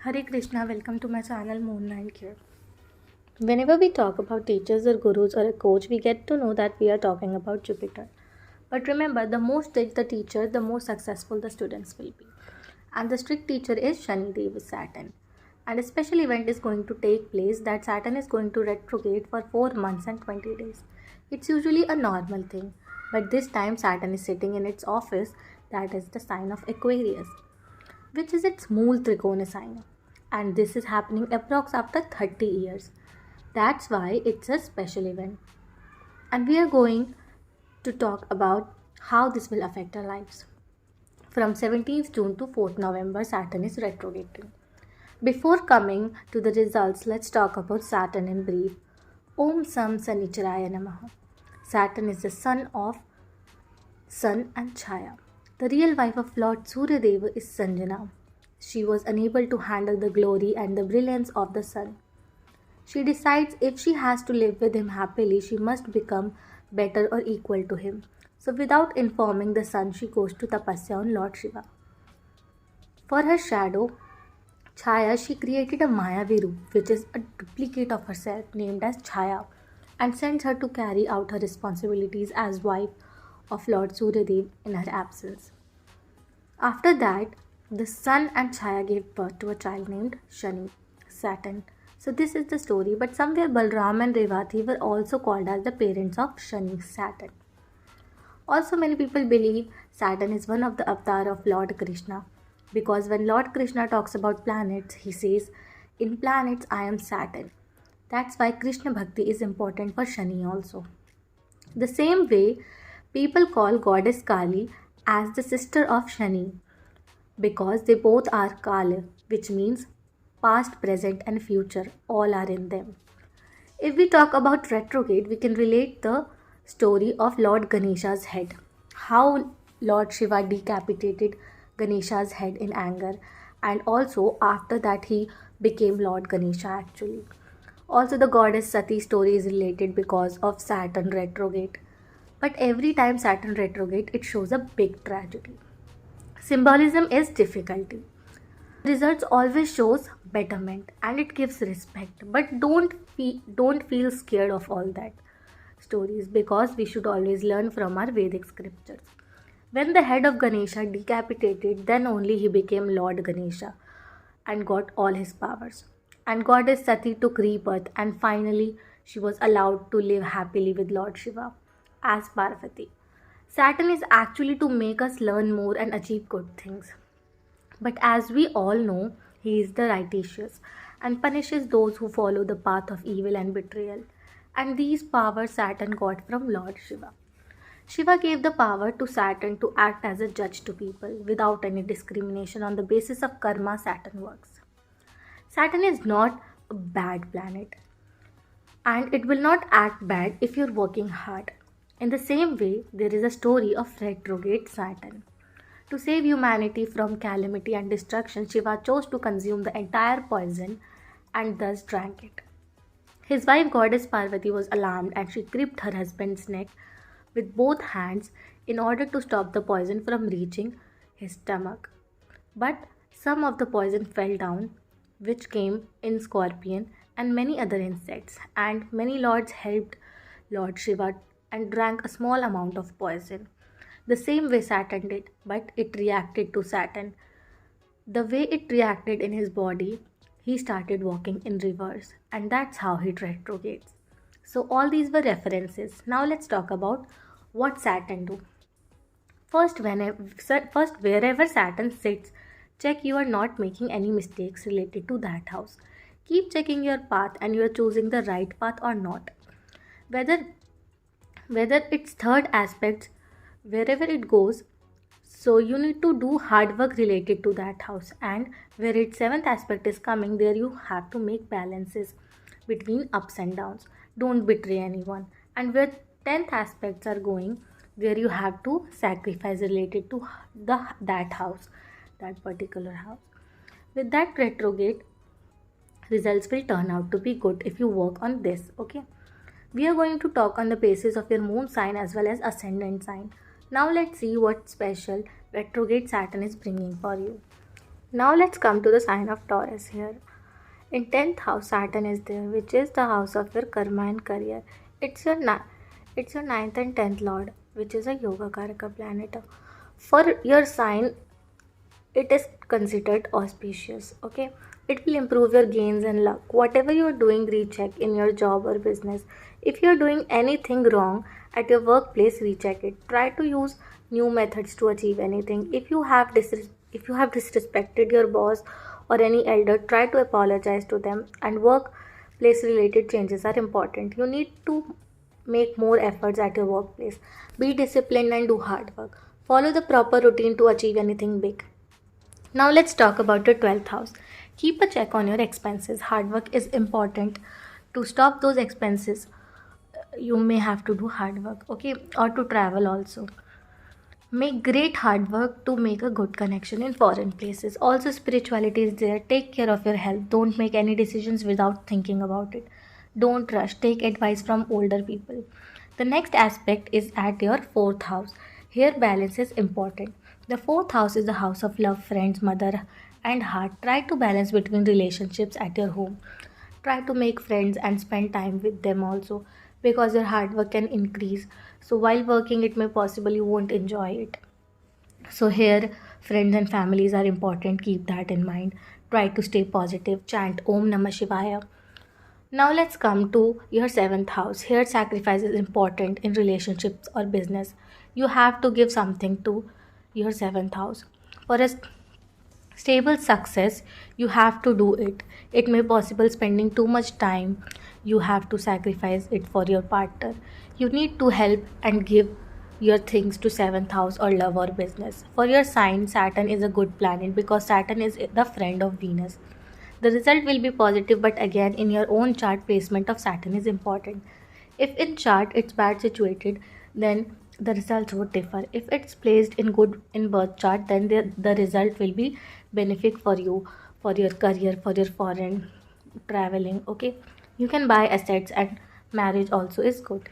Hare Krishna, welcome to my channel Moonlight here. Whenever we talk about teachers or gurus or a coach, we get to know that we are talking about Jupiter. But remember, the more strict the teacher, the more successful the students will be. And the strict teacher is Shani Dev Saturn. And a special event is going to take place that Saturn is going to retrograde for 4 months and 20 days. It's usually a normal thing, but this time Saturn is sitting in its office, that is the sign of Aquarius, which is its Mool Trikona sign. And this is happening approx after 30 years. That's why it's a special event. And we are going to talk about how this will affect our lives. From 17th June to 4th November, Saturn is retrograding. Before coming to the results, let's talk about Saturn in brief. Om Sam Sanicharaya Namaha. Saturn is the son of Sun and Chaya. The real wife of Lord Suryadeva is Sanjana. She was unable to handle the glory and the brilliance of the sun. She decides if she has to live with him happily, she must become better or equal to him. So without informing the sun, she goes to tapasya on Lord Shiva. For her shadow, Chaya, she created a Mayavi Roop, which is a duplicate of herself named as Chaya, and sends her to carry out her responsibilities as wife of Lord Suryadev in her absence. After that, the sun and Chaya gave birth to a child named Shani, Saturn. So this is the story, but somewhere Balram and Revati were also called as the parents of Shani, Saturn. Also, many people believe Saturn is one of the avatar of Lord Krishna, because when Lord Krishna talks about planets, he says, "In planets I am Saturn." That's why Krishna Bhakti is important for Shani also. The same way, people call goddess Kali as the sister of Shani, because they both are Kala, which means past, present, and future, all are in them. If we talk about retrograde, we can relate the story of Lord Ganesha's head. How Lord Shiva decapitated Ganesha's head in anger, and also after that he became Lord Ganesha actually. Also, the goddess Sati story is related because of Saturn retrograde. But every time Saturn retrograde, it shows a big tragedy. Symbolism is difficulty. Results always shows betterment and it gives respect. But don't feel scared of all that stories, because we should always learn from our Vedic scriptures. When the head of Ganesha decapitated, then only he became Lord Ganesha and got all his powers. And goddess Sati took rebirth, and finally she was allowed to live happily with Lord Shiva as Parvati. Saturn is actually to make us learn more and achieve good things. But as we all know, he is the righteous and punishes those who follow the path of evil and betrayal. And these powers Saturn got from Lord Shiva. Shiva gave the power to Saturn to act as a judge to people without any discrimination. On the basis of karma, Saturn works. Saturn is not a bad planet, and it will not act bad if you're working hard. In the same way, there is a story of retrograde Saturn. To save humanity from calamity and destruction, Shiva chose to consume the entire poison and thus drank it. His wife goddess Parvati was alarmed and she gripped her husband's neck with both hands in order to stop the poison from reaching his stomach. But some of the poison fell down, which came in scorpion and many other insects, and many lords helped Lord Shiva and drank a small amount of poison. The same way Saturn did, but it reacted to Saturn. The way it reacted in his body, he started walking in reverse, and that's how he retrogrades. So all these were references. Now let's talk about what Saturn do. First, wherever Saturn sits, check you are not making any mistakes related to that house. Keep checking your path and you are choosing the right path or not. Whether it's third aspects, wherever it goes, so you need to do hard work related to that house. And where its seventh aspect is coming, there you have to make balances between ups and downs. Don't betray anyone. And where 10th aspects are going, there you have to sacrifice related to that house, that particular house. With that retrograde, results will turn out to be good if you work on this. Okay, we are going to talk on the basis of your moon sign as well as ascendant sign. Now let's see what special retrograde Saturn is bringing for you. Now let's come to the sign of Taurus here. In 10th house, Saturn is there, which is the house of your karma and career. It's your it's your ninth and 10th lord, which is a yoga karaka planet. For your sign, it is considered auspicious. Okay, it will improve your gains and luck. Whatever you are doing, recheck in your job or business. If you are doing anything wrong at your workplace, recheck it. Try to use new methods to achieve anything. If you have disrespected your boss or any elder, try to apologize to them. And workplace related changes are important. You need to make more efforts at your workplace. Be disciplined and do hard work. Follow the proper routine to achieve anything big. Now let's talk about the 12th house. Keep a check on your expenses. Hard work is important. To stop those expenses, you may have to do hard work, okay, or to travel also. Make great hard work to make a good connection in foreign places. Also, spirituality is there. Take care of your health. Don't make any decisions without thinking about it. Don't rush. Take advice from older people. The next aspect is at your fourth house. Here, balance is important. The fourth house is the house of love, friends, mother, and heart. Try to balance between relationships at your home. Try to make friends and spend time with them also, because your hard work can increase. So while working, it may possible you won't enjoy it. So here, friends and families are important. Keep that in mind. Try to stay positive. Chant Om Namah Shivaya. Now let's come to your seventh house. Here, sacrifice is important in relationships or business. You have to give something to your seventh house. For a stable success, you have to do it. It may possible spending too much time. You have to sacrifice it for your partner. You need to help and give your things to seventh house or love or business. For your sign, Saturn is a good planet because Saturn is the friend of Venus. The result will be positive, but again, in your own chart, placement of Saturn is important. If in chart it's bad situated, then the results would differ. If it's placed in good in birth chart, then the result will be benefit for you, for your career, for your foreign traveling. Okay, you can buy assets, and marriage also is good.